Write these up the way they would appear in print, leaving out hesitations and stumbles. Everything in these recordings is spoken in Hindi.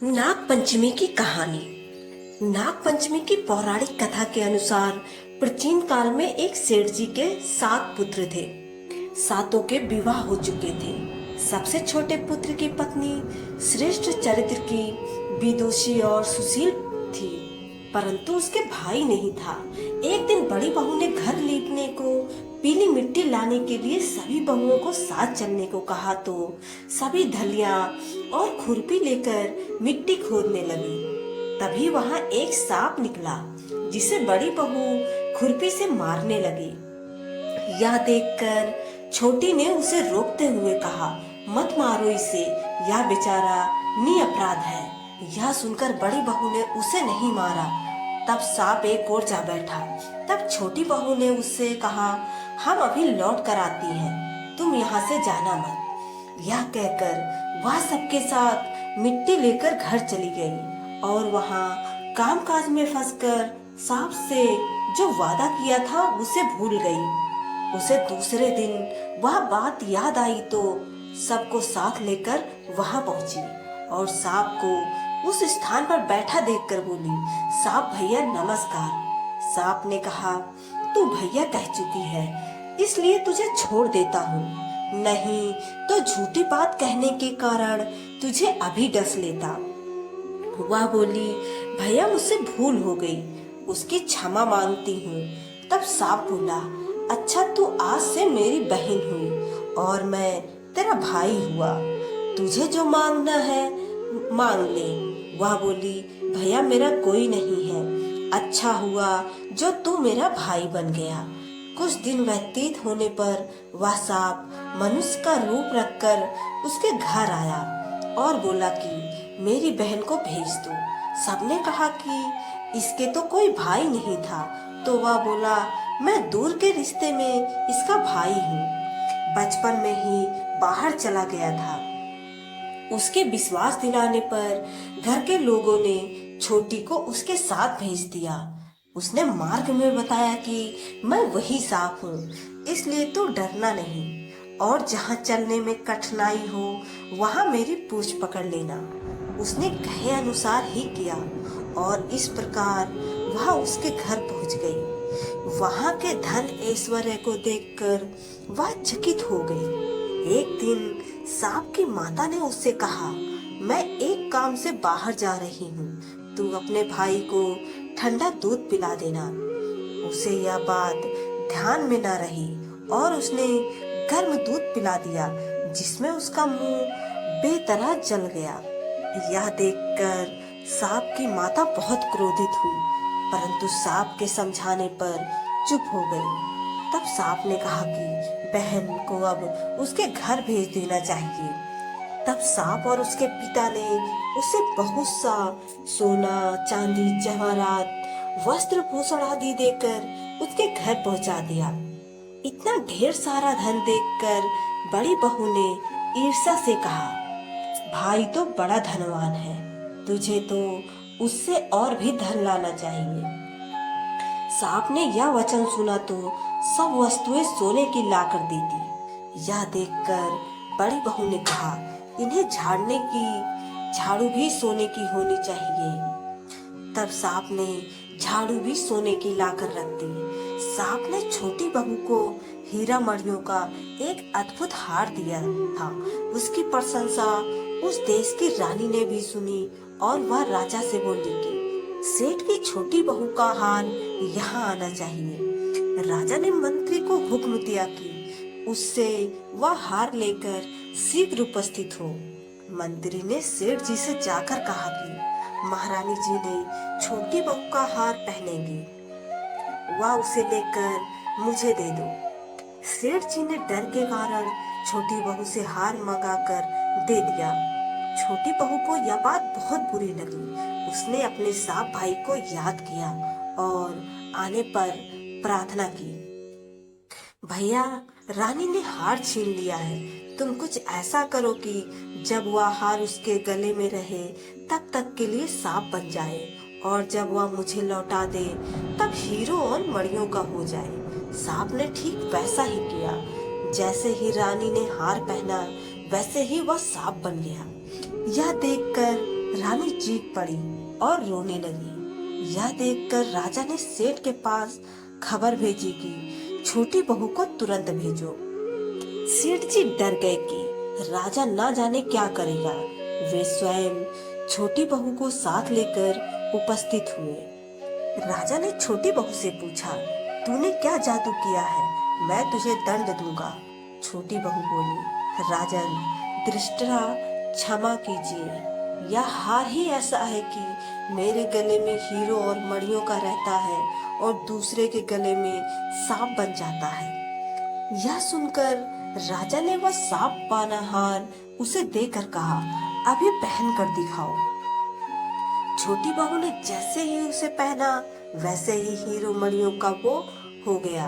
नाग पंचमी की कहानी। नाग पंचमी की पौराणिक कथा के अनुसार प्राचीन काल में एक सेठ जी के 7 पुत्र थे। सातों के विवाह हो चुके थे। सबसे छोटे पुत्र की पत्नी श्रेष्ठ चरित्र की, विदुषी और सुशील थी, परंतु उसके भाई नहीं था। एक दिन बड़ी बहू ने घर लीपने को पीली मिट्टी लाने के लिए सभी बहुओं को साथ चलने को कहा तो सभी धलिया और खुरपी लेकर मिट्टी खोदने लगी। तभी वहां एक सांप निकला, जिसे बड़ी बहू खुरपी से मारने लगी। यह देखकर छोटी ने उसे रोकते हुए कहा, मत मारो इसे, यह बेचारा निरपराध है। यह सुनकर बड़ी बहू ने उसे नहीं मारा। तब सांप एक ओर जा बैठा। तब छोटी बहू ने उससे कहा, हम अभी लौट कर आती हैं, तुम यहाँ से जाना मत। यह कहकर वह सबके साथ मिट्टी लेकर घर चली गई और वहाँ कामकाज में फंसकर सांप से जो वादा किया था उसे भूल गई। उसे दूसरे दिन वह बात याद आई तो सबको साथ लेकर वहां पहुंची और सांप को उस स्थान पर बैठा देखकर बोली, सांप भैया नमस्कार। सांप ने कहा, तू भैया कह चुकी है, इसलिए तुझे छोड़ देता हूँ, नहीं तो झूठी बात कहने के कारण तुझे अभी डस लेता। वह बोली, भैया मुझसे भूल हो गई, उसकी क्षमा मांगती हूँ। तब सांप बोला, अच्छा तू आज से मेरी बहन हुई और मैं तेरा भाई हुआ, तुझे जो मांगना है मांग ले। वह बोली, भैया मेरा कोई नहीं है, अच्छा हुआ जो तू मेरा भाई बन गया। कुछ दिन व्यतीत होने पर वह सांप मनुष्य का रूप रखकर उसके घर आया और बोला कि मेरी बहन को भेज दो। सबने कहा कि इसके तो कोई भाई नहीं था, तो वह बोला, मैं दूर के रिश्ते में इसका भाई हूँ, बचपन में ही बाहर चला गया था। उसके विश्वास दिलाने पर घर के लोगों ने छोटी को उसके साथ भेज दिया। उसने मार्ग में बताया कि मैं वही सांप हूँ, इसलिए तू डरना नहीं और जहाँ चलने में कठिनाई हो वहाँ मेरी पूंछ पकड़ लेना। उसने कहे अनुसार ही किया और इस प्रकार वह उसके घर पहुँच गई। वहाँ के धन ऐश्वर्य को देखकर वह चकित हो गई। एक दिन सांप की माता ने उससे कहा, मैं एक काम से बाहर जा रही हूँ, तू अपने भाई को ठंडा दूध पिला देना। उसे यह बात ध्यान में न रही और उसने गर्म दूध पिला दिया, जिसमें उसका मुंह बेतरह जल गया। यह देखकर सांप की माता बहुत क्रोधित हुई, परंतु सांप के समझाने पर चुप हो गई। तब सांप ने कहा कि बहन को अब उसके घर भेज देना चाहिए। तब सांप और उसके पिता ने उसे बहुत सा सोना, चांदी, जवाहरात, वस्त्र भूषण आदि देकर उसके घर पहुंचा दिया। इतना ढेर सारा धन देखकर बड़ी बहू ने ईर्ष्या से कहा, भाई तो बड़ा धनवान है, तुझे तो उससे और भी धन लाना चाहिए। सांप ने यह वचन सुना तो सब वस्तुएं सोने की लाकर दी थी। यह देखकर बड़ी बहू ने कहा, इन्हें झाड़ने की झाड़ू भी सोने की होनी चाहिए। तब सांप ने झाड़ू भी सोने की लाकर रख दी। सांप ने छोटी बहू को हीरा मणियों का एक अद्भुत हार दिया था। उसकी प्रशंसा उस देश की रानी ने भी सुनी और वह राजा से बोली कि सेठ की छोटी बहू का हार यहाँ आना चाहिए। राजा ने मंत्री को हुक्म दिया कि उससे वह हार लेकर शीघ्र उपस्थित हो। मंत्री ने सेठ जी से जाकर कहा कि महारानी जी ने छोटी बहू का हार पहनेंगी, वह उसे लेकर मुझे दे दो। सेठ जी ने डर के कारण छोटी बहू से हार मंगाकर दे दिया। छोटी बहू को यह बात बहुत बुरी लगी। उसने अपने सांप भाई को याद किया और आने पर प्रार्थना की, भैया रानी ने हार छीन लिया है, तुम कुछ ऐसा करो कि जब वह हार उसके गले में रहे तब तक के लिए सांप बन जाए और जब वह मुझे लौटा दे तब हीरो और मणियों का हो जाए। सांप ने ठीक वैसा ही किया। जैसे ही रानी ने हार पहना वैसे ही वह सांप बन गया। यह देखकर रानी चीख पड़ी और रोने लगी। यह देखकर राजा ने सेठ के पास खबर भेजी कि छोटी बहू को तुरंत भेजो। सेठ जी डर गए कि राजा ना जाने क्या करेगा। वे स्वयं छोटी बहू को साथ लेकर उपस्थित हुए। राजा ने छोटी बहू से पूछा, तूने क्या जादू किया है? मैं तुझे दंड दूंगा। छोटी बहू बोली, राजन, दृष्टरा क्षमा कीजिए। यह हार ही ऐसा है कि मेरे गले में हीरो और मणियों का रहता है और दूसरे के गले में सांप बन जाता है। यह सुनकर राजा ने वह सांप वाला हार उसे देकर कहा, अभी पहन कर दिखाओ। छोटी बहू ने जैसे ही उसे पहना वैसे ही हीरो मणियों का वो हो गया।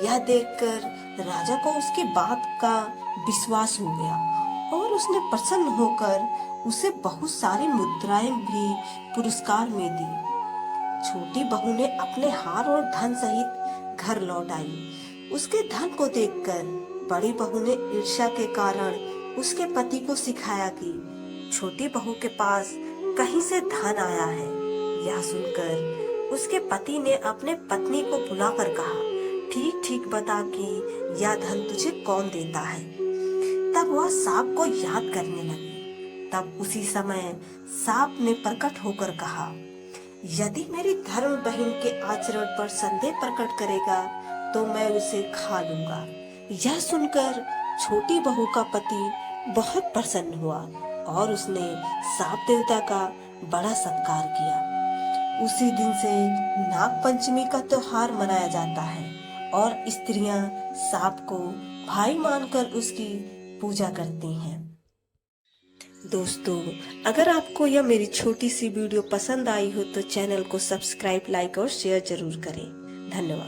यह देखकर राजा को उसकी बात का विश्वास हो गया और उसने प्रसन्न होकर उसे बहुत सारी मुद्राएं भी पुरस्कार में दी। छोटी बहू ने अपने हार और धन सहित घर लौट आई। उसके धन को देखकर बड़ी बहू ने ईर्ष्या के कारण उसके पति को सिखाया कि छोटी बहू के पास कहीं से धन आया है। यह सुनकर उसके पति ने अपने पत्नी को बुलाकर कहा, ठीक ठीक बता कि यह धन तुझे कौन देता है। तब वह सांप को याद करने लगी। तब उसी समय सांप ने प्रकट होकर कहा, यदि मेरी धर्म बहन के आचरण पर संदेह प्रकट करेगा तो मैं उसे खा लूंगा। यह सुनकर छोटी बहू का पति बहुत प्रसन्न हुआ और उसने सांप देवता का बड़ा सत्कार किया। उसी दिन से नाग पंचमी का त्योहार मनाया जाता है और स्त्रियां सांप को भाई मानकर उसकी पूजा करती हैं। दोस्तों, अगर आपको यह मेरी छोटी सी वीडियो पसंद आई हो तो चैनल को सब्सक्राइब, लाइक और शेयर जरूर करें। धन्यवाद।